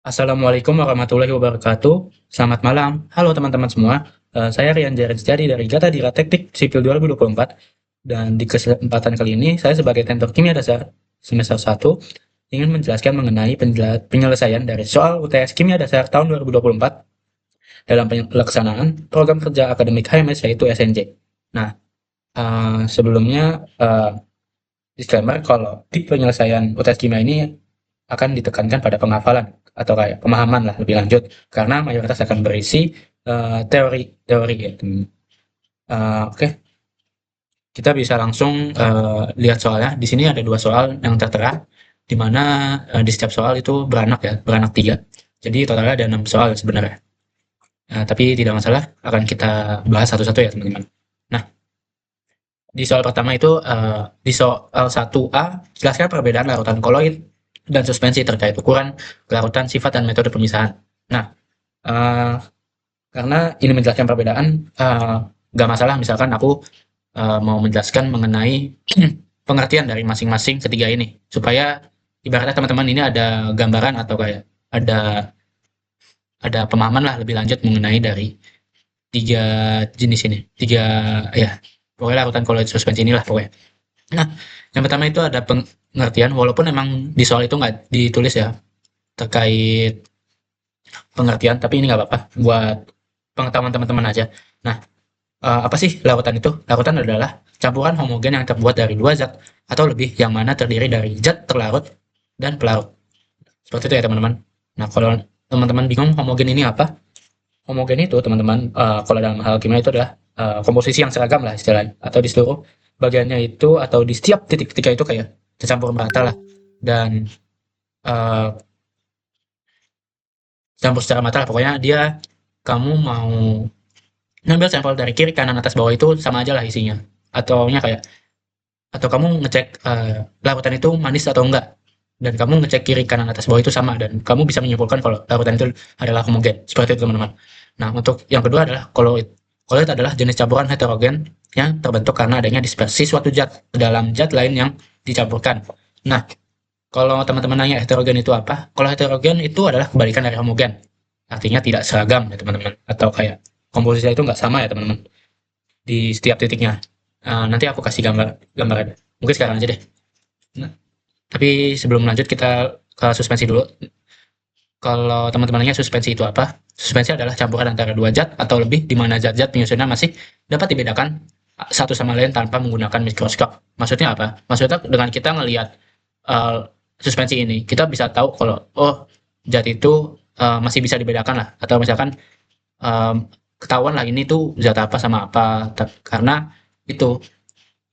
Assalamualaikum warahmatullahi wabarakatuh. Selamat malam. Halo teman-teman semua. Saya Rian Jadi dari Gatadira Teknik Sipil 2024. Dan di kesempatan kali ini, saya sebagai tentor kimia dasar semester 1 ingin menjelaskan mengenai penyelesaian dari soal UTS Kimia Dasar tahun 2024 dalam pelaksanaan program kerja akademik HMS yaitu SNJ. Nah, sebelumnya disclaimer kalau di penyelesaian UTS Kimia ini akan ditekankan pada penghafalan atau kayak pemahaman lah lebih lanjut karena mayoritas akan berisi teori-teori gitu. Oke, kita bisa langsung lihat soalnya. Di sini ada dua soal yang tertera, di mana di setiap soal itu beranak ya, beranak tiga. Jadi totalnya ada 6 soal sebenarnya. Tapi tidak masalah, akan kita bahas satu-satu ya teman-teman. Nah, di soal pertama itu di soal 1A jelaskan perbedaan larutan koloid dan suspensi terkait ukuran, kelarutan, sifat, dan metode pemisahan. Nah, eh, karena ini menjelaskan perbedaan, nggak masalah misalkan aku mau menjelaskan mengenai pengertian dari masing-masing ketiga ini, supaya ibaratnya teman-teman ini ada gambaran atau kayak ada pemahaman lah lebih lanjut mengenai dari tiga jenis ini, tiga ya pokoknya larutan koloid suspensi inilah pokoknya. Nah, yang pertama itu ada pengertian, walaupun emang di soal itu nggak ditulis ya terkait pengertian, tapi ini nggak apa-apa buat pengetahuan teman-teman aja. Nah, apa sih larutan itu? Larutan adalah campuran homogen yang terbuat dari dua zat atau lebih yang mana terdiri dari zat terlarut dan pelarut. Seperti itu ya teman-teman. Nah, kalau teman-teman bingung homogen ini apa? Homogen itu teman-teman, kalau dalam hal kimia itu adalah komposisi yang seragam lah istilahnya, atau di seluruh bagiannya itu atau di setiap titik ketika itu kayak tercampur merata lah dan uh, campur secara merata lah. Pokoknya dia kamu mau ngambil sampel dari kiri kanan atas bawah itu sama aja lah isinya, atau kayak atau kamu ngecek larutan itu manis atau enggak, dan kamu ngecek kiri kanan atas bawah itu sama dan kamu bisa menyimpulkan kalau larutan itu adalah homogen. Seperti itu teman-teman. Nah, untuk yang kedua adalah koloid. Koloid adalah jenis campuran heterogen yang terbentuk karena adanya dispersi suatu zat ke dalam zat lain yang dicampurkan. Nah, kalau teman-teman nanya heterogen itu apa, kalau heterogen itu adalah kebalikan dari homogen, artinya tidak seragam ya teman-teman, atau kayak komposisinya itu nggak sama ya teman-teman di setiap titiknya. Nanti aku kasih gambaran. Mungkin sekarang aja deh. Nah, tapi sebelum lanjut kita ke suspensi dulu. Kalau teman-teman nanya suspensi itu apa? Suspensi adalah campuran antara dua zat atau lebih di mana zat-zat penyusunnya masih dapat dibedakan satu sama lain tanpa menggunakan mikroskop. Maksudnya apa? Maksudnya dengan kita ngelihat uh, suspensi ini, kita bisa tahu kalau oh zat itu masih bisa dibedakan lah, atau misalkan um, ketahuan lah ini tuh zat apa sama apa, karena itu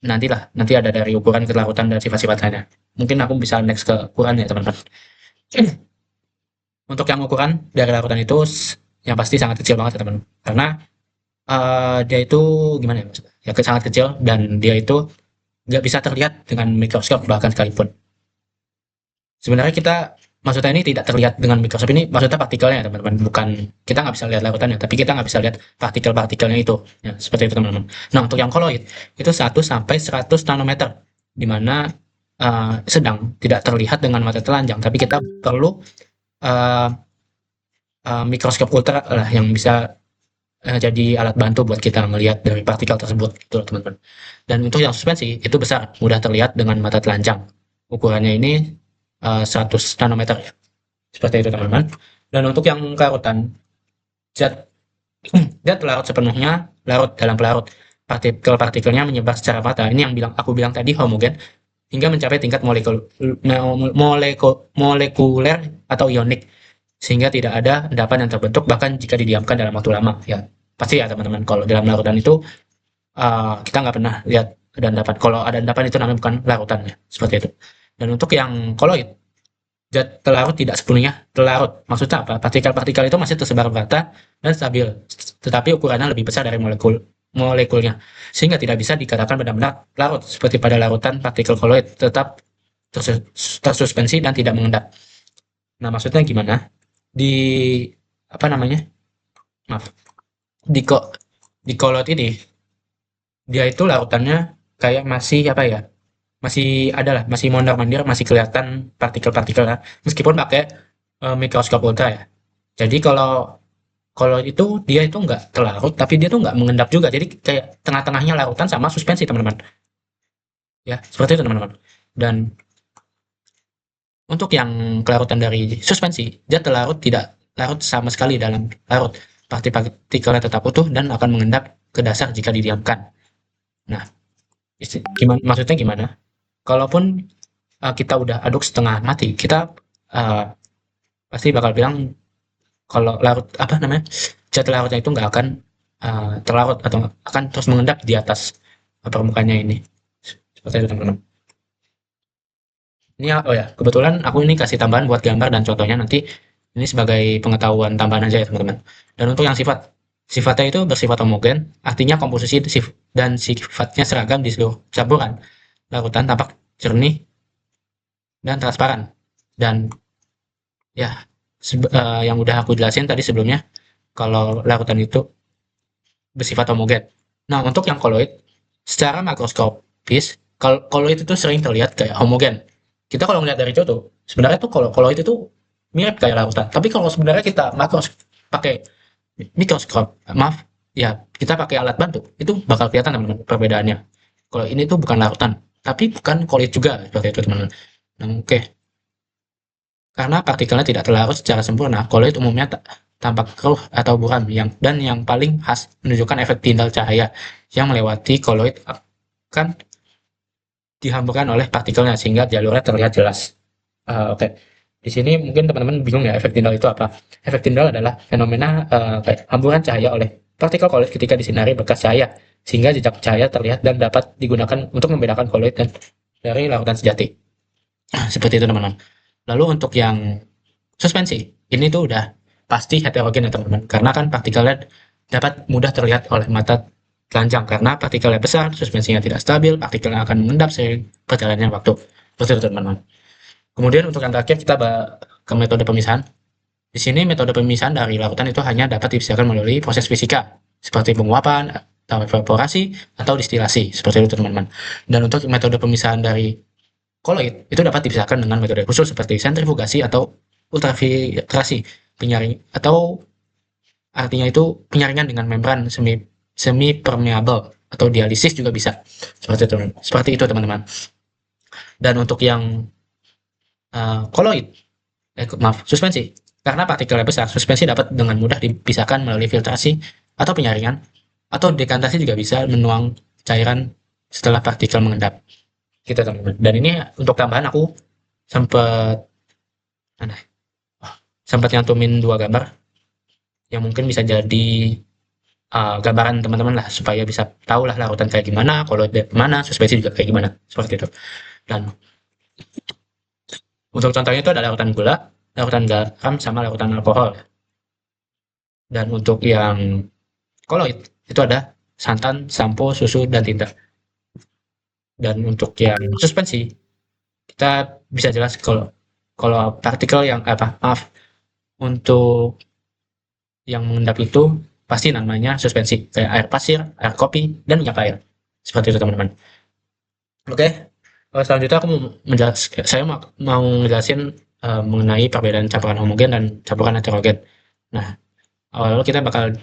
nanti ada dari ukuran, kelarutan, dan sifat-sifat lainnya. Mungkin aku bisa next ke ukuran ya teman-teman. Untuk yang ukuran dari larutan itu yang pasti sangat kecil banget ya teman, karena dia itu gimana ya maksudnya? Ya sangat kecil dan dia itu nggak bisa terlihat dengan mikroskop bahkan sekalipun. Sebenarnya kita maksudnya ini tidak terlihat dengan mikroskop ini maksudnya partikelnya ya teman-teman, bukan kita nggak bisa lihat larutannya, tapi kita nggak bisa lihat partikel-partikelnya itu. Ya, seperti itu teman-teman. Nah, untuk yang koloid itu 1 sampai 100 nanometer, di mana sedang tidak terlihat dengan mata telanjang, tapi kita perlu uh, mikroskop ultra lah yang bisa jadi alat bantu buat kita melihat dari partikel tersebut gitu loh teman-teman. Dan untuk yang suspensi itu besar, mudah terlihat dengan mata telanjang. Ukurannya ini 100 nanometer ya. Seperti itu teman-teman. Dan untuk yang kelarutan, zat zat larut sepenuhnya larut dalam pelarut. Partikel-partikelnya menyebar secara mata. Ini yang aku bilang tadi homogen hingga mencapai tingkat molekuler atau ionik, sehingga tidak ada endapan yang terbentuk bahkan jika didiamkan dalam waktu lama ya. Pasti ya teman-teman, kalau dalam larutan itu kita nggak pernah lihat ada endapan. Kalau ada endapan itu namanya bukan larutan ya, seperti itu. Dan untuk yang koloid, zat terlarut tidak sepenuhnya terlarut. Maksudnya apa? Partikel-partikel itu masih tersebar merata dan stabil, tetapi ukurannya lebih besar dari molekulnya, sehingga tidak bisa dikatakan benar-benar larut seperti pada larutan partikel koloid, tetap tersuspensi dan tidak mengendap. Nah, maksudnya gimana? Di apa namanya? Maaf. Di kok di kolot ini dia itu larutannya kayak masih apa ya? Masih ada lah, masih mondar-mandir, masih kelihatan partikel-partikelnya. Meskipun pakai mikroskop ultra ya. Jadi kalau kalau itu dia itu nggak terlarut, tapi dia tuh nggak mengendap juga. Jadi kayak tengah-tengahnya larutan sama suspensi teman-teman. Ya, seperti itu teman-teman. Dan untuk yang kelarutan dari suspensi, dia terlarut tidak larut sama sekali dalam larut. Partikelnya tetap utuh dan akan mengendap ke dasar jika didiamkan. Nah, gimana, maksudnya gimana? Kalaupun kita udah aduk setengah mati, kita uh, pasti bakal bilang kalau larut apa namanya zat larutnya itu nggak akan terlarut atau akan terus mengendap di atas permukaannya ini. Seperti itu teman-teman. Ini oh ya, kebetulan aku ini kasih tambahan buat gambar dan contohnya nanti ini sebagai pengetahuan tambahan aja ya teman-teman. Dan untuk yang sifatnya itu bersifat homogen, artinya komposisi dan sifatnya seragam di seluruh campuran. Larutan tampak jernih dan transparan. Dan ya, yang udah aku jelasin tadi sebelumnya, kalau larutan itu bersifat homogen. Nah, untuk yang koloid, secara makroskopis, kalau koloid itu sering terlihat kayak homogen. Kita kalau melihat dari jauh tuh, sebenarnya tuh kalau koloid itu mirip kayak larutan. Tapi kalau sebenarnya kita makros pakai mikroskop, maaf, ya kita pakai alat bantu, itu bakal kelihatan teman-teman perbedaannya. Kalau ini tuh bukan larutan, tapi bukan koloid juga seperti itu teman-teman. Nah, oke. Karena partikelnya tidak terlarut secara sempurna, koloid umumnya tampak keruh atau buram yang paling khas menunjukkan efek tindal cahaya yang melewati koloid akan dihamburkan oleh partikelnya sehingga jalurnya terlihat jelas. Oke. Di sini mungkin teman-teman bingung ya efek tindal itu apa? Efek tindal adalah fenomena kayak hamburan cahaya oleh partikel koloid ketika disinari berkas cahaya sehingga jejak cahaya terlihat dan dapat digunakan untuk membedakan koloid dan dari lautan sejati. Seperti itu teman-teman. Lalu untuk yang suspensi, ini tuh udah pasti heterogen ya teman-teman, karena kan partikelnya dapat mudah terlihat oleh mata telanjang karena partikelnya besar, suspensinya tidak stabil, partikelnya akan mengendap seiring berjalannya waktu. Seperti itu teman-teman. Kemudian untuk yang terakhir kita ke metode pemisahan. Di sini metode pemisahan dari lautan itu hanya dapat dipisahkan melalui proses fisika seperti penguapan atau evaporasi atau distilasi seperti itu teman-teman. Dan untuk metode pemisahan dari koloid itu dapat dipisahkan dengan metode khusus seperti sentrifugasi atau ultrafiltrasi penyaring atau artinya itu penyaringan dengan membran semi permeable atau dialisis juga bisa seperti itu teman-teman. Dan untuk yang koloid maaf suspensi karena partikelnya besar suspensi dapat dengan mudah dipisahkan melalui filtrasi atau penyaringan atau dekantasi juga bisa menuang cairan setelah partikel mengendap gitu teman-teman. Dan ini untuk tambahan aku sempat sempat nyantumin dua gambar yang mungkin bisa jadi gambaran teman-teman lah supaya bisa tahu lah larutan kayak gimana, kalau mana, suspensi juga kayak gimana, seperti itu. Dan untuk contohnya itu ada larutan gula, larutan garam, sama larutan alkohol. Dan untuk yang koloid itu ada santan, sampo, susu, dan tinta. Dan untuk yang suspensi kita bisa jelas kalau kalau partikel yang apa maaf untuk yang mengendap itu pasti namanya suspensi kayak air pasir, air kopi, dan minyak air seperti itu teman-teman. Oke, selanjutnya aku saya mau ngejelasin mengenai perbedaan campuran homogen dan campuran heterogen. Nah, awal kita bakal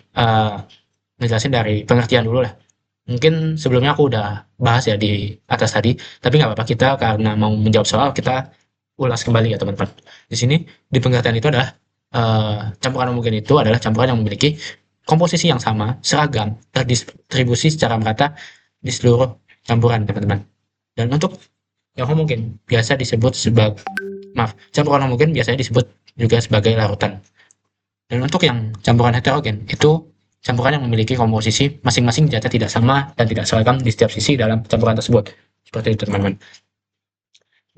ngejelasin dari pengertian dulu lah. Mungkin sebelumnya aku udah bahas ya di atas tadi, tapi nggak apa-apa kita karena mau menjawab soal kita ulas kembali ya teman-teman. Di sini di pengertian itu adalah campuran homogen itu adalah campuran yang memiliki komposisi yang sama, seragam, terdistribusi secara merata di seluruh campuran teman-teman. Dan untuk yang homogen biasa disebut sebagai campuran homogen biasanya disebut juga sebagai larutan. Dan untuk yang campuran heterogen itu campuran yang memiliki komposisi masing-masing zatnya tidak sama dan tidak seragam di setiap sisi dalam campuran tersebut. Seperti itu teman-teman.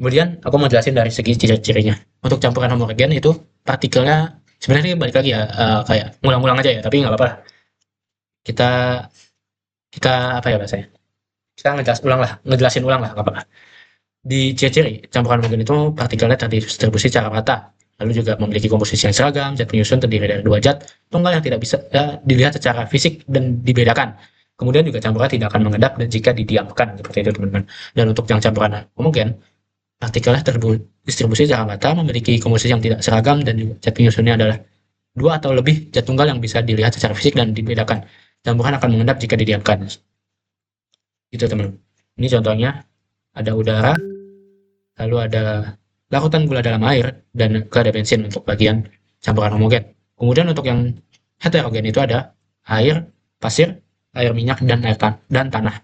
Kemudian aku mau jelasin dari segi ciri-cirinya. Untuk campuran homogen itu partikelnya sebenarnya balik lagi ya kayak ngulang-ngulang aja ya, tapi nggak apa-apa. Kita kita apa ya bahasanya? Kita ngejelasin ulang lah, nggak apa-apa. Di ciri-ciri campuran homogen itu partikelnya terdistribusi secara rata, lalu juga memiliki komposisi yang seragam, zat penyusun terdiri dari dua zat tunggal yang tidak bisa dilihat secara fisik dan dibedakan. Kemudian juga campuran tidak akan mengendap dan jika didiamkan seperti itu teman-teman. Dan untuk yang campuran homogen partikelnya terdistribusi secara merata, memiliki komposisi yang tidak seragam, dan juga zat penyusunnya adalah dua atau lebih zat tunggal yang bisa dilihat secara fisik dan dibedakan. Campuran akan mengendap jika didiamkan. Gitu teman. Ini contohnya ada udara, lalu ada larutan gula dalam air, dan ada bensin untuk bagian campuran homogen. Kemudian untuk yang heterogen itu ada air, pasir, air minyak, dan dan tanah.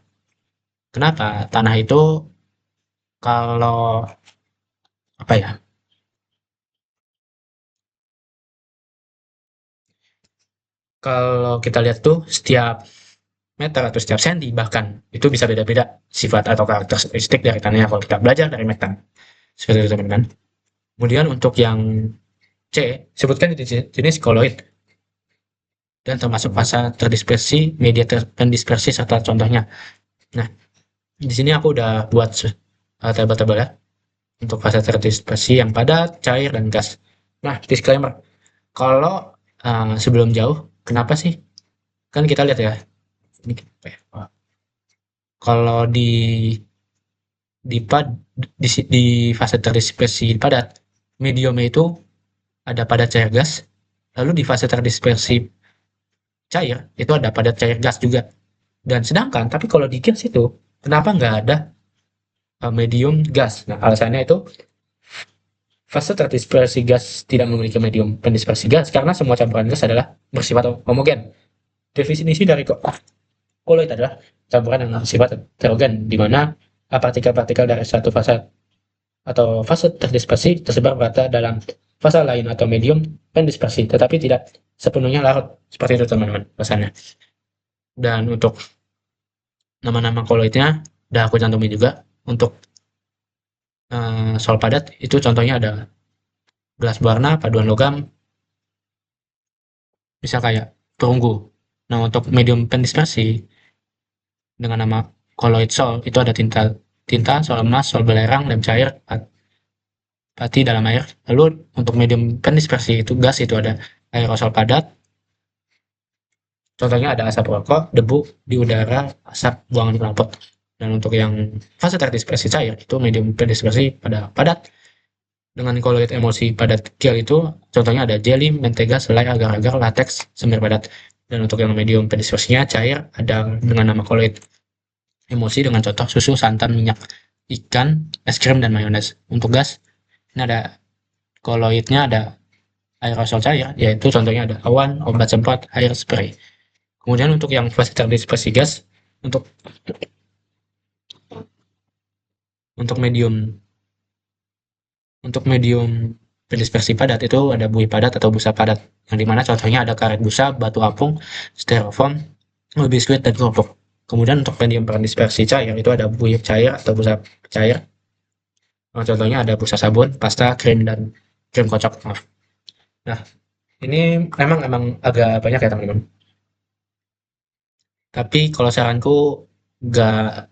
Kenapa? Tanah itu kalau apa ya? Kalau kita lihat tuh setiap meter atau setiap senti bahkan itu bisa beda-beda sifat atau karakteristik dari tanahnya kalau kita belajar dari metan. Seperti itu teman-teman. Kemudian untuk yang C, sebutkan jenis koloid dan termasuk fase terdispersi, media terdispersi serta contohnya. Nah, di sini aku udah buat tabel-tabel ya untuk fase terdispersi yang padat, cair, dan gas. Nah, disclaimer, kalau sebelum jauh, kenapa sih? Kan kita lihat ya, ini kalau di, pad, di fase terdispersi padat, mediumnya itu ada padat cair gas, lalu di fase terdispersi cair itu ada padat cair gas juga. Dan sedangkan, tapi kalau di gas itu, kenapa nggak ada medium gas? Nah, alasannya itu fase terdispersi gas tidak memiliki medium pendispersi gas karena semua campuran gas adalah bersifat homogen. Definisi dari koloid adalah campuran yang bersifat heterogen, di mana partikel-partikel dari satu fase atau fase terdispersi tersebar merata dalam fase lain atau medium pendispersi, tetapi tidak sepenuhnya larut. Seperti itu teman-teman pesannya. Dan untuk nama-nama koloidnya udah aku cantumin juga. Untuk sol padat itu contohnya ada gelas berwarna, paduan logam, bisa kayak perunggu. Nah, untuk medium pendispersi dengan nama koloid sol itu ada tinta, sol emas, sol belerang, lem cair, pati dalam air. Lalu untuk medium pendispersi itu gas itu ada aerosol padat. Contohnya ada asap rokok, debu di udara, asap buangan knalpot. Dan untuk yang fase terdispersi cair itu medium pendispersi pada padat dengan koloid emulsi padat gel itu contohnya ada jelly, mentega, selai, agar-agar, latex, semir padat. Dan untuk yang medium pendispersinya cair ada dengan nama koloid emulsi dengan contoh susu, santan, minyak ikan, es krim, dan mayones. Untuk gas ini ada koloidnya ada aerosol cair, yaitu contohnya ada awan, obat semprot, air spray. Kemudian untuk yang fase terdispersi gas, untuk medium pendispersi padat itu ada buih padat atau busa padat, yang dimana contohnya ada karet busa, batu apung, styrofoam, biskuit, dan kerupuk. Kemudian untuk medium pendispersi cair itu ada buih cair atau busa cair. Contohnya ada busa sabun, pasta, krim, dan krim kocok. Maaf. Nah, ini emang agak banyak ya teman-teman. Tapi kalau saranku nggak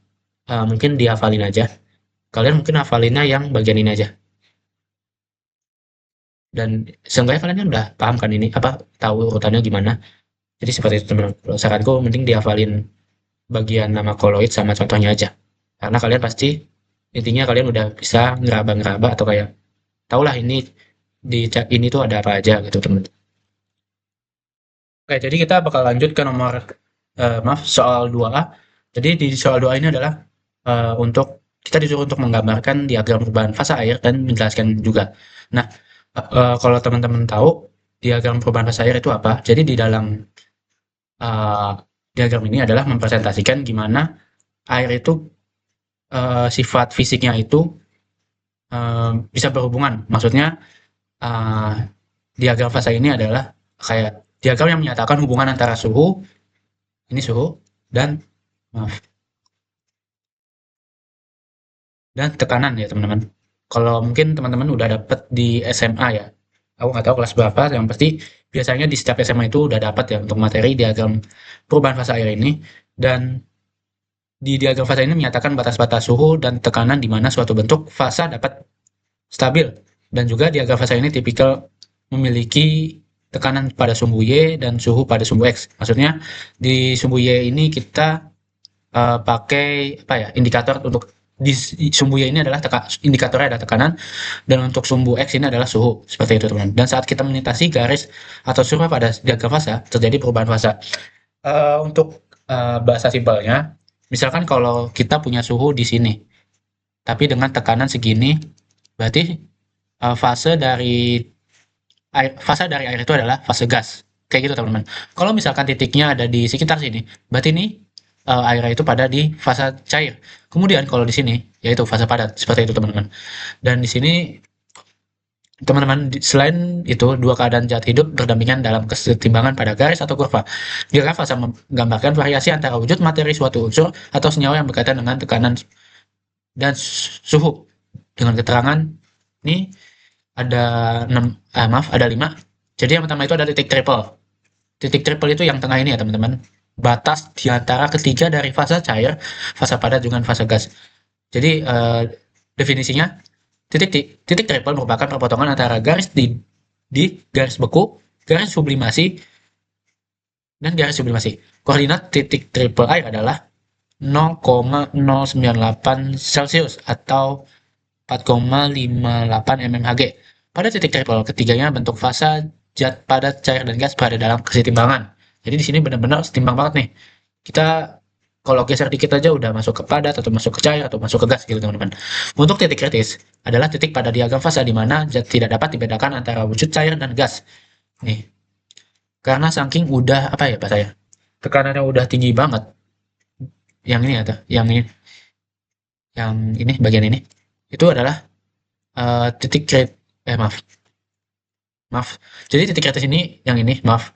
mungkin dihafalin aja. Kalian mungkin hafalinnya yang bagian ini aja. Dan seenggaknya kalian kan udah paham kan ini apa tahu urutannya gimana. Jadi seperti itu teman-teman. Kalau saranku mending dihafalin bagian nama koloid sama contohnya aja. Karena kalian pasti intinya kalian udah bisa ngeraba-ngeraba atau kayak tahulah ini di chat ini tuh ada apa aja gitu teman-teman. Oke, jadi kita bakal lanjut ke nomor maaf soal 2A. Jadi di soal 2A ini adalah untuk kita disuruh untuk menggambarkan diagram perubahan fase air dan menjelaskan juga. Nah, kalau teman-teman tahu diagram perubahan fase air itu apa? Jadi di dalam uh, diagram ini adalah mempresentasikan gimana air itu sifat fisiknya itu bisa berhubungan. Maksudnya uh, diagram fase ini adalah kayak diagram yang menyatakan hubungan antara suhu, ini suhu, dan maaf, dan tekanan ya teman-teman. Kalau mungkin teman-teman udah dapet di SMA ya, aku nggak tahu kelas berapa, yang pasti biasanya di setiap SMA itu udah dapat ya untuk materi diagram perubahan fase air ini. Dan di diagram fase ini menyatakan batas-batas suhu dan tekanan di mana suatu bentuk fase dapat stabil. Dan juga diagram fase ini tipikal memiliki tekanan pada sumbu Y dan suhu pada sumbu X. Maksudnya di sumbu Y ini kita pakai apa ya indikator untuk di sumbu Y ini adalah indikatornya ada tekanan, dan untuk sumbu X ini adalah suhu, seperti itu teman. Dan saat kita melintasi garis atau surfa pada diagram fasa, terjadi perubahan fasa. Untuk bahasa simpelnya, misalkan kalau kita punya suhu di sini, tapi dengan tekanan segini, berarti fase dari air itu adalah fase gas. Kayak gitu teman-teman. Kalau misalkan titiknya ada di sekitar sini, berarti ini air itu pada di fase cair. Kemudian kalau di sini yaitu fase padat, seperti itu teman-teman. Dan di sini teman-teman, selain itu, dua keadaan zat hidup berdampingan dalam kesetimbangan pada garis atau kurva. Diagram fasa menggambarkan variasi antara wujud materi suatu unsur atau senyawa yang berkaitan dengan tekanan dan suhu. Dengan keterangan ini ada 6, maaf, ada 5. Jadi yang pertama itu ada titik triple. Titik triple itu yang tengah ini ya teman-teman. Batas di antara ketiga dari fase cair, fase padat dengan fase gas. Jadi definisinya, titik triple merupakan perpotongan antara garis di garis beku, garis sublimasi, dan garis sublimasi. Koordinat titik triple air adalah 0,098 Celcius atau 4,58 mmHg. Pada titik triple ketiganya bentuk fasa zat padat, cair, dan gas berada dalam kesetimbangan. Jadi di sini benar-benar setimbang banget nih. Kita kalau geser dikit aja udah masuk ke padat atau masuk ke cair atau masuk ke gas gitu teman-teman. Untuk titik kritis adalah titik pada diagram fasa di mana zat tidak dapat dibedakan antara wujud cair dan gas. Nih, karena saking udah apa ya bahasanya, tekanannya udah tinggi banget. Yang ini atau yang ini bagian ini itu adalah titik kritis. Maaf, maaf. Jadi titik kritis ini yang ini, maaf.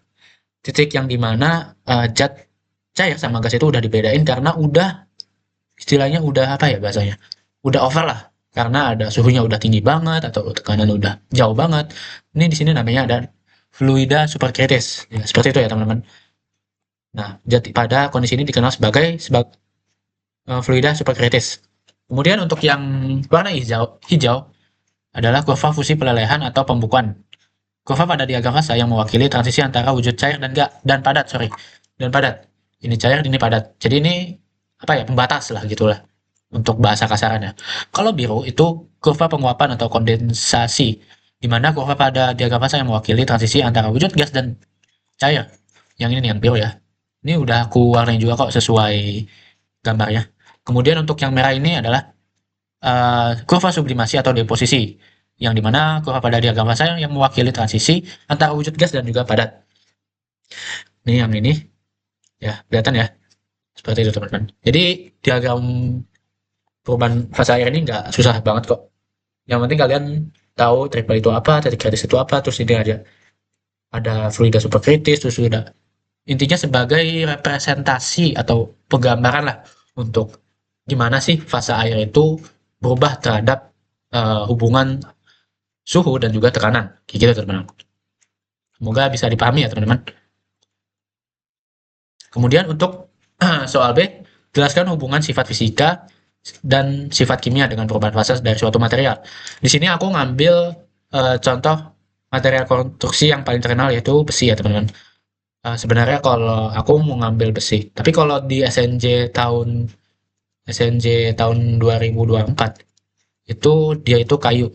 Titik yang dimana zat cair sama gas itu udah dibedain karena udah istilahnya udah apa ya bahasanya, udah over lah, karena ada suhunya udah tinggi banget atau tekanan udah jauh banget. Ini di sini namanya ada fluida superkritis ya, seperti itu ya teman-teman. Nah, jadi pada kondisi ini dikenal sebagai fluida superkritis. Kemudian untuk yang warna hijau adalah kurva fusi pelelehan atau pembukuan. Kurva pada diagram fasa yang mewakili transisi antara wujud cair dan padat, dan padat. Ini cair, ini padat. Jadi ini apa ya, pembatas lah gitulah untuk bahasa kasarannya. Kalau biru itu kurva penguapan atau kondensasi, di mana kurva pada diagram fasa yang mewakili transisi antara wujud gas dan cair. Yang ini nih, yang biru ya. Ini udah aku warnain juga kok sesuai gambarnya. Kemudian untuk yang merah ini adalah kurva sublimasi atau deposisi, yang dimana kurva pada diagram fasa yang mewakili transisi antara wujud gas dan juga padat. Ini yang ini ya, kelihatan ya, seperti itu teman-teman. Jadi diagram perubahan fase air ini nggak susah banget kok. Yang penting kalian tahu triple itu apa, titik kritis itu apa, terus ini aja ada fluida superkritis, terus sudah, intinya sebagai representasi atau penggambaran lah untuk gimana sih fase air itu berubah terhadap hubungan suhu dan juga tekanan, kayak gitu teman-teman. Semoga bisa dipahami ya teman-teman. Kemudian untuk soal B, jelaskan hubungan sifat fisika dan sifat kimia dengan perubahan fase dari suatu material. Di sini aku ngambil contoh material konstruksi yang paling terkenal yaitu besi ya teman-teman. Sebenarnya kalau aku mau ngambil besi, tapi kalau di SNJ tahun 2024 itu dia itu kayu.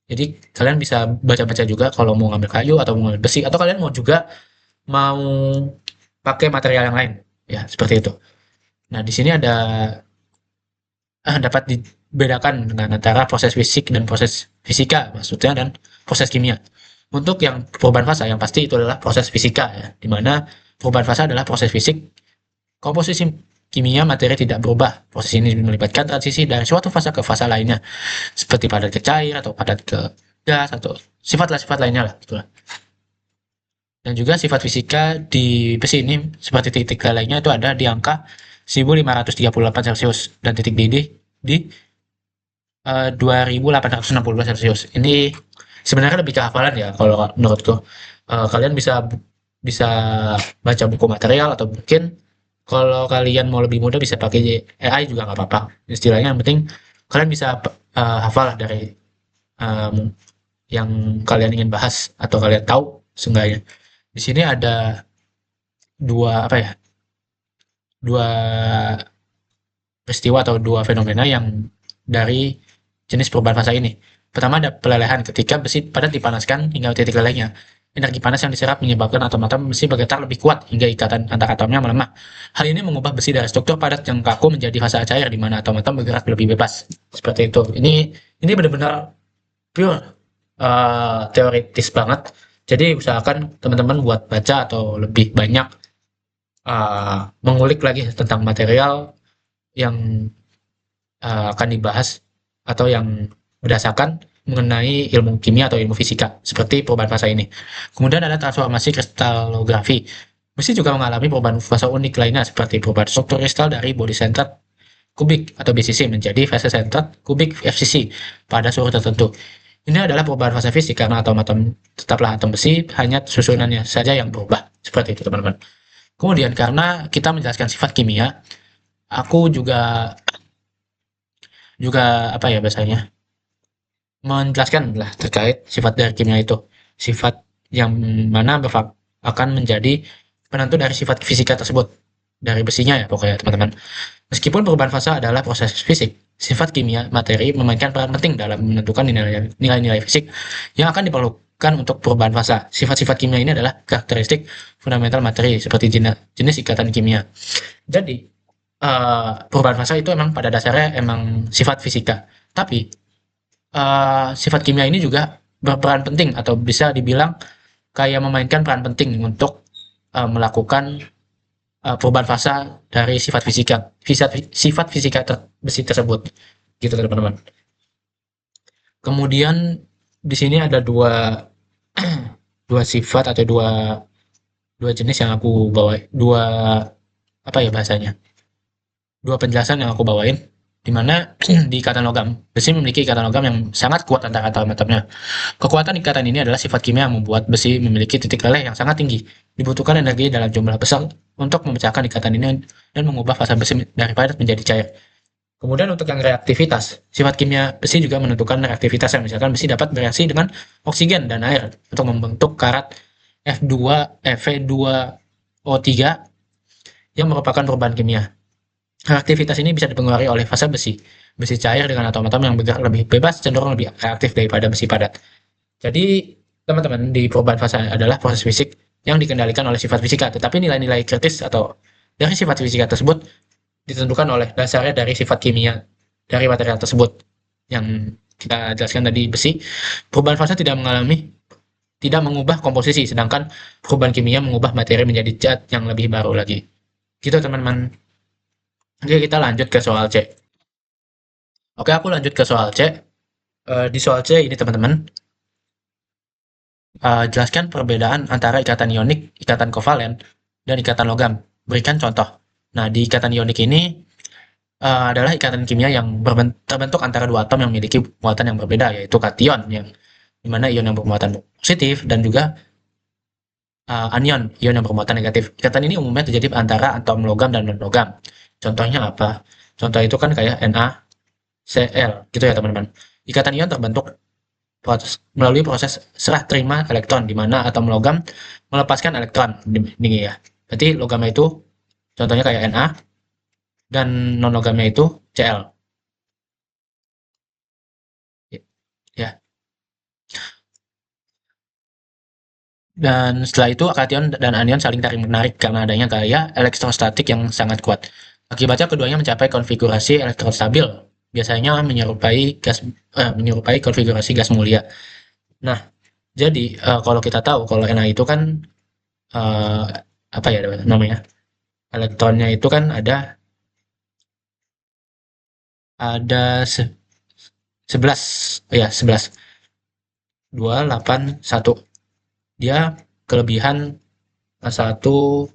Jadi kalian bisa baca-baca juga kalau mau ngambil kayu atau mau ngambil besi, atau kalian mau juga mau pakai material yang lain ya, seperti itu. Nah, di sini ada dapat dibedakan dengan antara proses fisik dan proses fisika maksudnya, dan proses kimia. Untuk yang perubahan fasa yang pasti itu adalah proses fisika ya, di mana perubahan fasa adalah proses fisik. Komposisi kimia materi tidak berubah. Proses ini melibatkan transisi dari suatu fasa ke fasa lainnya, seperti padat ke cair atau padat ke gas atau sifat lainnya lah gitu lah. Dan juga sifat fisika di besi ini seperti titik lainnya itu ada di angka 1538 Celcius dan titik didih di 2862 Celcius. Ini sebenarnya lebih ke hafalan ya kalau menurutku. Kalian bisa bisa baca buku material, atau mungkin kalau kalian mau lebih mudah bisa pakai AI juga nggak apa-apa. Istilahnya yang penting kalian bisa hafal dari yang kalian ingin bahas atau kalian tahu seenggaknya. Di sini ada dua apa ya? Dua peristiwa atau dua fenomena yang dari jenis perubahan fasa ini. Pertama ada pelelehan ketika besi padat dipanaskan hingga titik lelehnya. Energi panas yang diserap menyebabkan atom-atom besi bergetar lebih kuat hingga ikatan antar atomnya melemah. Hal ini mengubah besi dari struktur padat yang kaku menjadi fasa cair di mana atom-atom bergerak lebih bebas. Seperti itu. Ini benar-benar pure teoritis banget. Jadi usahakan teman-teman buat baca atau lebih banyak mengulik lagi tentang material yang akan dibahas atau yang berdasarkan mengenai ilmu kimia atau ilmu fisika seperti perubahan fasa ini. Kemudian ada transformasi kristalografi. Besi juga mengalami perubahan fasa unik lainnya seperti perubahan struktur kristal dari body centered kubik atau BCC menjadi fase centered kubik FCC pada suhu tertentu. Ini adalah perubahan fase fisik karena atom-atom tetaplah atom besi, hanya susunannya saja yang berubah. Seperti itu, teman-teman. Kemudian karena kita menjelaskan sifat kimia, aku juga juga apa ya bahasanya? Menjelaskan lah terkait sifat dari kimia itu. Sifat yang mana akan menjadi penentu dari sifat fisika tersebut. Dari besinya ya pokoknya teman-teman. Meskipun perubahan fasa adalah proses fisik, sifat kimia materi memainkan peran penting dalam menentukan nilai-nilai fisik yang akan diperlukan untuk perubahan fasa. Sifat-sifat kimia ini adalah karakteristik fundamental materi seperti jenis ikatan kimia. Jadi, perubahan fasa itu emang pada dasarnya emang sifat fisika. Tapi, sifat kimia ini juga berperan penting atau bisa dibilang kayak memainkan peran penting untuk melakukan perubahan fasa dari sifat fisika besi tersebut gitu teman-teman. Kemudian di sini ada dua sifat atau dua jenis yang aku bawa, dua apa ya bahasanya, dua penjelasan yang aku bawain, di mana di ikatan logam besi memiliki ikatan logam yang sangat kuat antara atom-atomnya. Kekuatan ikatan ini adalah sifat kimia yang membuat besi memiliki titik leleh yang sangat tinggi. Dibutuhkan energi dalam jumlah besar untuk memecahkan ikatan ini dan mengubah fasa besi dari padat menjadi cair. Kemudian untuk yang reaktivitas, sifat kimia besi juga menentukan reaktivitas yang misalkan besi dapat bereaksi dengan oksigen dan air untuk membentuk karat Fe2O3 yang merupakan perubahan kimia. Reaktivitas ini bisa dipengaruhi oleh fasa besi. Besi cair dengan atom-atom yang bergerak lebih bebas cenderung lebih reaktif daripada besi padat. Jadi, teman-teman, di perubahan fasa adalah proses fisik yang dikendalikan oleh sifat fisika, tetapi nilai-nilai kritis atau dari sifat fisika tersebut ditentukan oleh dasarnya dari sifat kimia dari material tersebut. Yang kita jelaskan tadi besi, perubahan fasa tidak mengubah komposisi, sedangkan perubahan kimia mengubah materi menjadi zat yang lebih baru lagi. Gitu teman-teman. Oke, kita lanjut ke soal C. Oke, aku lanjut ke soal C. Di soal C ini teman-teman, jelaskan perbedaan antara ikatan ionik, ikatan kovalen, dan ikatan logam. Berikan contoh. Nah, di ikatan ionik ini adalah ikatan kimia yang terbentuk antara dua atom yang memiliki muatan yang berbeda, yaitu kation, yang dimana ion yang bermuatan positif, dan juga anion, ion yang bermuatan negatif. Ikatan ini umumnya terjadi antara atom logam dan non-logam. Contohnya apa? Contoh itu kan kayak NaCl, gitu ya teman-teman. Ikatan ion terbentuk melalui proses serah terima elektron, di mana atom logam melepaskan elektron, ini ya. Berarti logamnya itu contohnya kayak Na, dan non-logamnya itu Cl. Ya. Dan setelah itu kation dan anion saling tarik menarik karena adanya gaya elektrostatik yang sangat kuat. Akibatnya keduanya mencapai konfigurasi elektron stabil, biasanya menyerupai konfigurasi gas mulia. Nah, jadi kalau kita tahu kalau Na itu kan eh, apa ya namanya? Elektronnya itu kan ada 11 ya 11 281. Dia kelebihan satu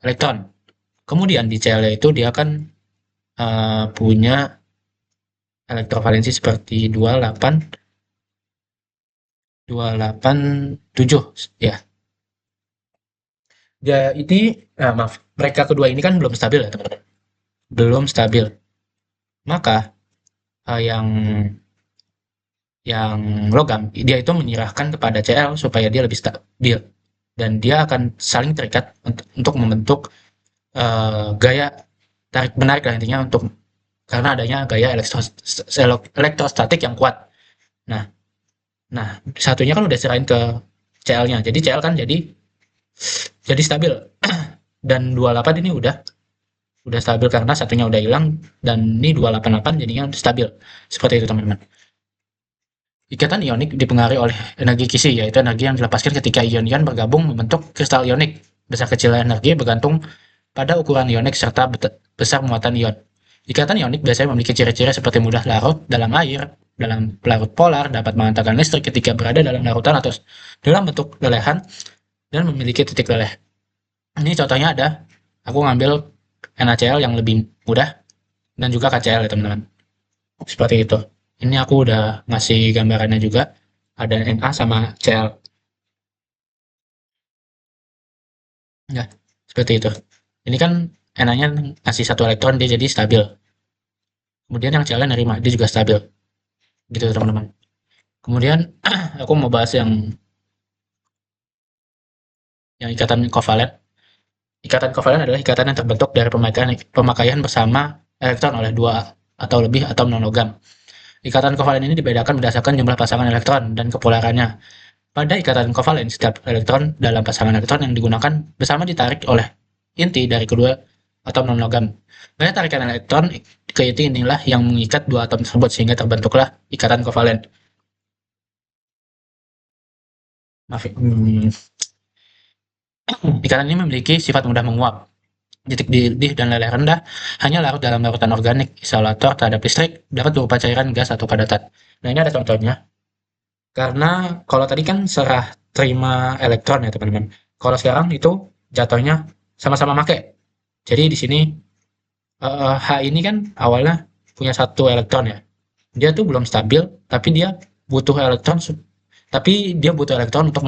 elektron. Kemudian di Cl itu dia kan punya elektrovalensi seperti 287 ya. Ya ini maaf, mereka kedua ini kan belum stabil ya teman-teman. Belum stabil. Maka yang logam dia itu menyerahkan kepada Cl supaya dia lebih stabil dan dia akan saling terikat untuk membentuk gaya tarik menarik lah intinya untuk karena adanya gaya elektrostatik yang kuat. Nah, nah satunya kan udah serahin ke Cl-nya. Jadi Cl kan jadi stabil. Dan 28 ini udah stabil karena satunya udah hilang dan ini 288 jadinya stabil. Seperti itu teman-teman. Ikatan ionik dipengaruhi oleh energi Kisi, yaitu energi yang dilepaskan ketika ion-ion bergabung membentuk kristal ionik. Besar kecil energi bergantung pada ukuran ionik serta besar muatan ion. Ikatan ionik biasanya memiliki ciri-ciri seperti mudah larut dalam air, dalam pelarut polar, dapat mengantarkan listrik ketika berada dalam larutan atau dalam bentuk lelehan, dan memiliki titik leleh. Ini contohnya ada, aku ngambil NaCl yang lebih mudah, dan juga KCl ya teman-teman. Seperti itu. Ini aku udah ngasih gambarannya juga. Ada Na sama Cl. Ya, seperti itu. Ini kan Na-nya ngasih satu elektron, dia jadi stabil. Kemudian yang Cl-nya nerima, dia juga stabil. Gitu teman-teman. Kemudian aku mau bahas yang ikatan kovalen. Ikatan kovalen adalah ikatan yang terbentuk dari pemakaian bersama elektron oleh dua atau lebih atom non-logam. Ikatan kovalen ini dibedakan berdasarkan jumlah pasangan elektron dan kepolarannya. Pada ikatan kovalen, setiap elektron dalam pasangan elektron yang digunakan bersama ditarik oleh inti dari kedua atom non-logam. Gaya tarikan elektron ke inti inilah yang mengikat dua atom tersebut sehingga terbentuklah ikatan kovalen. Maaf, ikatan ini memiliki sifat mudah menguap. Titik didih dan leleh rendah hanya larut dalam larutan organik. Isolator terhadap listrik dapat berupa cairan, gas, atau padatan. Nah, ini ada contohnya. Karena kalau tadi kan serah terima elektron ya teman-teman. Kalau sekarang itu jatuhnya sama-sama make. Jadi di sini H ini kan awalnya punya satu elektron ya. Dia tuh belum stabil, tapi dia butuh elektron, untuk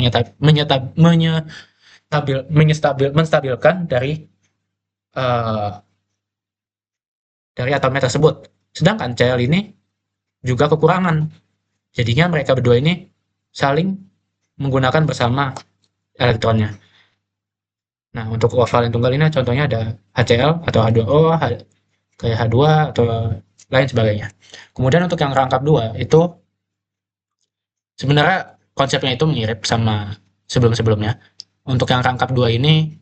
menstabilkan eh, dari atomnya tersebut. Sedangkan Cl ini juga kekurangan. Jadinya mereka berdua ini saling menggunakan bersama elektronnya. Nah, untuk kovalen tunggal ini contohnya ada HCl atau H2O, kayak H2 atau lain sebagainya. Kemudian untuk yang rangkap 2 itu sebenarnya konsepnya itu mirip sama sebelum-sebelumnya. Untuk yang rangkap 2 ini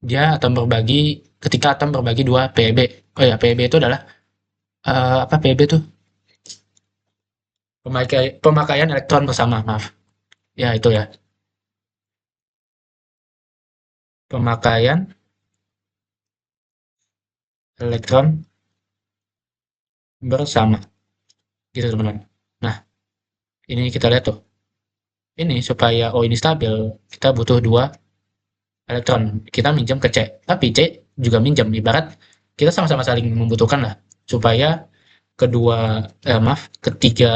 dia ketika atom berbagi 2 PeB. Oh ya, PeB itu adalah apa PeB itu? Pemakaian elektron bersama, maaf. Ya, itu ya. Pemakaian elektron bersama. Gitu, teman-teman. Nah, ini kita lihat tuh. Ini supaya O ini stabil, kita butuh 2 elektron. Kita minjem ke C. Tapi C juga minjem. Ibarat kita sama-sama saling membutuhkan lah. Supaya ketiga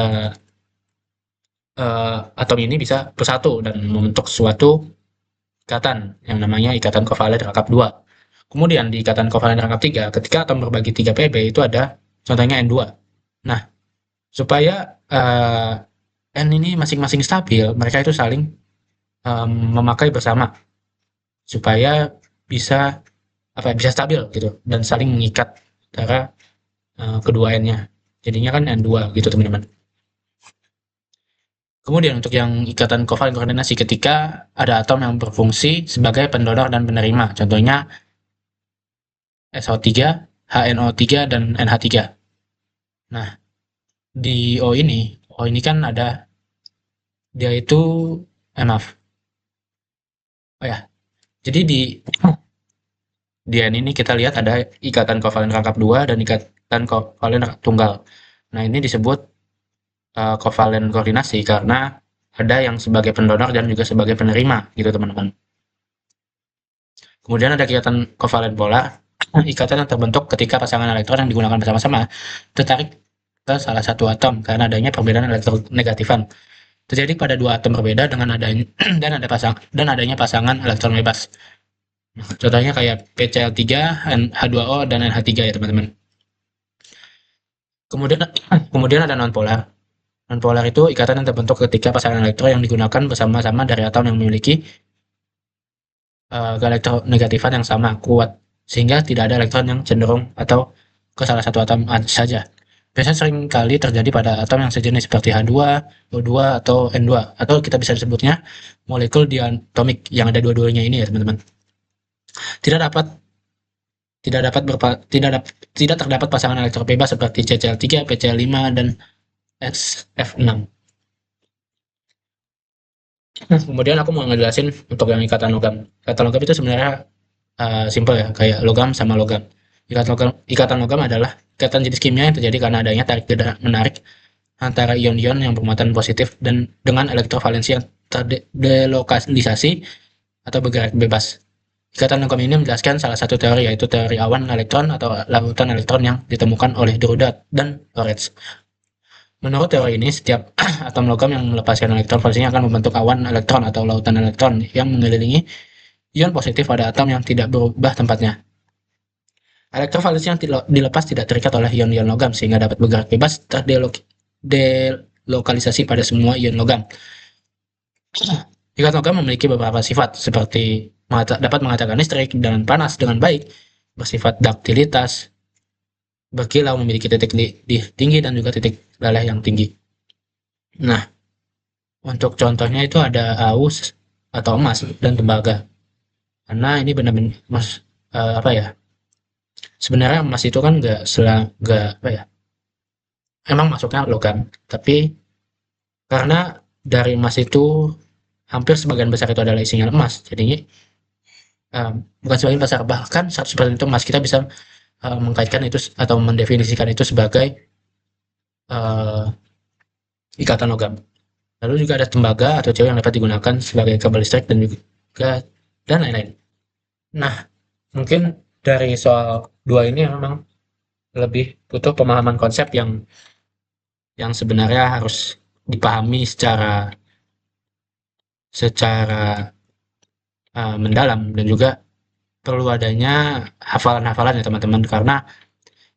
atom ini bisa bersatu dan membentuk suatu ikatan yang namanya ikatan kovalen rangkap 2. Kemudian di ikatan kovalen rangkap 3, ketika atom berbagi 3 Pb itu ada contohnya N2. Nah, supaya N ini masing-masing stabil, mereka itu saling memakai bersama supaya bisa bisa stabil gitu dan saling mengikat antara kedua N-nya. Jadinya kan N2 gitu teman-teman. Kemudian untuk yang ikatan kovalen koordinasi ketika ada atom yang berfungsi sebagai pendonor dan penerima. Contohnya SO3, HNO3, dan NH3. Nah, di O ini kan ada dia itu maaf. Oh ya. Jadi di N ini kita lihat ada ikatan kovalen rangkap 2 dan ikatan kovalen rangkap tunggal. Nah, ini disebut kovalen koordinasi karena ada yang sebagai pendonor dan juga sebagai penerima gitu teman-teman. Kemudian ada ikatan kovalen polar, ikatan yang terbentuk ketika pasangan elektron yang digunakan bersama-sama tertarik ke salah satu atom karena adanya perbedaan elektronegatifan. Terjadi pada dua atom berbeda dengan adanya dan adanya pasangan elektron bebas. Contohnya kayak PCl3, H2O, dan NH3 ya teman-teman. Kemudian kemudian ada nonpolar. Nonpolar itu ikatan yang terbentuk ketika pasangan elektron yang digunakan bersama-sama dari atom yang memiliki elektronegatifan yang sama kuat, sehingga tidak ada elektron yang cenderung atau ke salah satu atom saja. Biasanya sering kali terjadi pada atom yang sejenis seperti H2, O2, atau N2, atau kita bisa disebutnya molekul diatomik yang ada dua-duanya ini ya teman-teman. Tidak dapat tidak dapat tidak terdapat pasangan elektron bebas seperti CCl3, PCl5, dan SF6. Kemudian aku mau ngejelasin untuk yang ikatan logam. Ikatan logam itu sebenarnya simple ya, kayak logam sama logam. Ikatan logam adalah ikatan jenis kimia yang terjadi karena adanya tarik dan menarik antara ion-ion yang bermuatan positif dan dengan elektrovalensi yang terdelokalisasi atau bergerak bebas. Ikatan logam ini menjelaskan salah satu teori, yaitu teori awan elektron atau lautan elektron yang ditemukan oleh Drude dan Lorentz. Menurut teori ini, setiap atom logam yang melepaskan elektron valensnya akan membentuk awan elektron atau lautan elektron yang mengelilingi ion positif pada atom yang tidak berubah tempatnya. Elektron valensi yang dilepas tidak terikat oleh ion-ion logam sehingga dapat bergerak bebas terdelokalisasi pada semua ion logam. Ikatan logam memiliki beberapa sifat seperti dapat mengatakan listrik dan panas dengan baik, bersifat duktilitas, berkilau, memiliki titik tinggi dan juga titik leleh yang tinggi. Nah, untuk contohnya itu ada aus atau emas dan tembaga. Karena ini benar-benar apa ya? Sebenarnya emas itu kan nggak apa ya? Emang masuknya logam, tapi karena dari emas itu hampir sebagian besar itu adalah isinya emas, jadinya bukan sebagian besar, bahkan 100% itu emas. Kita bisa mengkaitkan itu atau mendefinisikan itu sebagai uh, ikatan logam. Lalu juga ada tembaga atau cewek yang dapat digunakan sebagai kabel listrik dan juga dan lain-lain. Nah, mungkin dari soal dua ini memang lebih butuh pemahaman konsep yang sebenarnya harus dipahami secara secara mendalam, dan juga perlu adanya hafalan-hafalan ya teman-teman, karena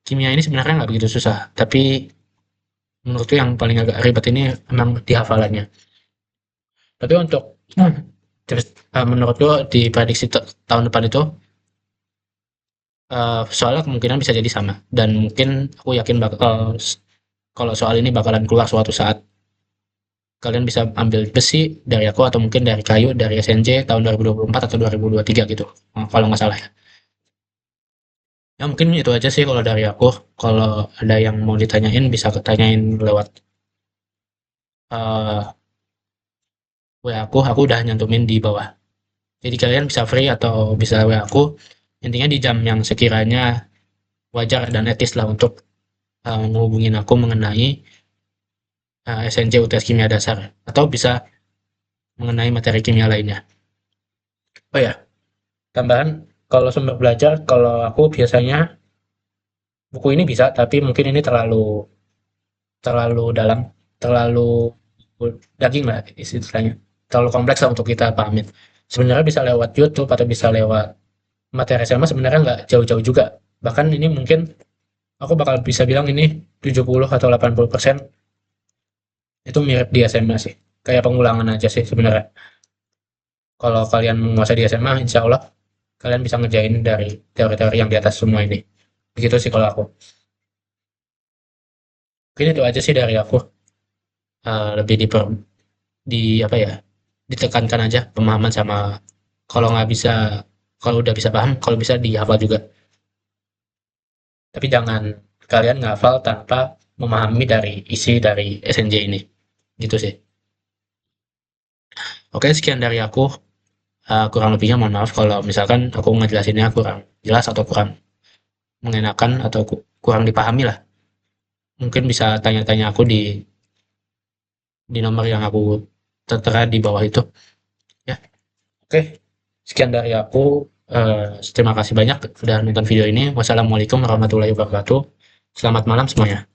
kimia ini sebenarnya nggak begitu susah, tapi menurutku yang paling agak ribet ini memang di hafalannya. Tapi untuk menurutku di prediksi tahun depan itu soalnya kemungkinan bisa jadi sama, dan mungkin aku yakin kalau soal ini bakalan keluar suatu saat. Kalian bisa ambil besi dari aku atau mungkin dari kayu dari SNJ tahun 2024 atau 2023 gitu, kalau nggak salah ya. Ya mungkin itu aja sih kalau dari aku. Kalau ada yang mau ditanyain bisa ketanyain lewat WA aku udah nyantumin di bawah. Jadi kalian bisa free atau bisa WA aku. Intinya di jam yang sekiranya wajar dan etis lah untuk menghubungin aku mengenai SNJ UTS Kimia Dasar, atau bisa mengenai materi kimia lainnya. Oh ya, tambahan, kalau sumber belajar, kalau aku biasanya buku ini bisa, tapi mungkin ini terlalu terlalu dalam, terlalu daging lah istilahnya, terlalu kompleks lah untuk kita pahamin. Sebenarnya bisa lewat YouTube atau bisa lewat materi SMA, sebenarnya nggak jauh-jauh juga. Bahkan ini mungkin aku bakal bisa bilang ini 70 atau 80% itu mirip di SMA sih. Kayak pengulangan aja sih sebenarnya. Kalau kalian menguasai di SMA, insya Allah kalian bisa ngerjain dari teori-teori yang di atas semua ini. Begitu sih kalau aku. Mungkin itu aja sih dari aku. Lebih di apa ya? Ditekankan aja pemahaman sama, kalau nggak bisa, kalau udah bisa paham, kalau bisa dihafal juga. Tapi jangan kalian ngafal tanpa memahami dari isi dari SNJ ini. Gitu sih. Oke, sekian dari aku. Kurang lebihnya mohon maaf kalau misalkan aku ngejelasinnya kurang jelas atau kurang mengenakan atau kurang dipahami lah. Mungkin bisa tanya-tanya aku di nomor yang aku tertera di bawah itu. Ya, oke. Sekian dari aku. Terima kasih banyak sudah nonton video ini. Wassalamualaikum warahmatullahi wabarakatuh. Selamat malam semuanya.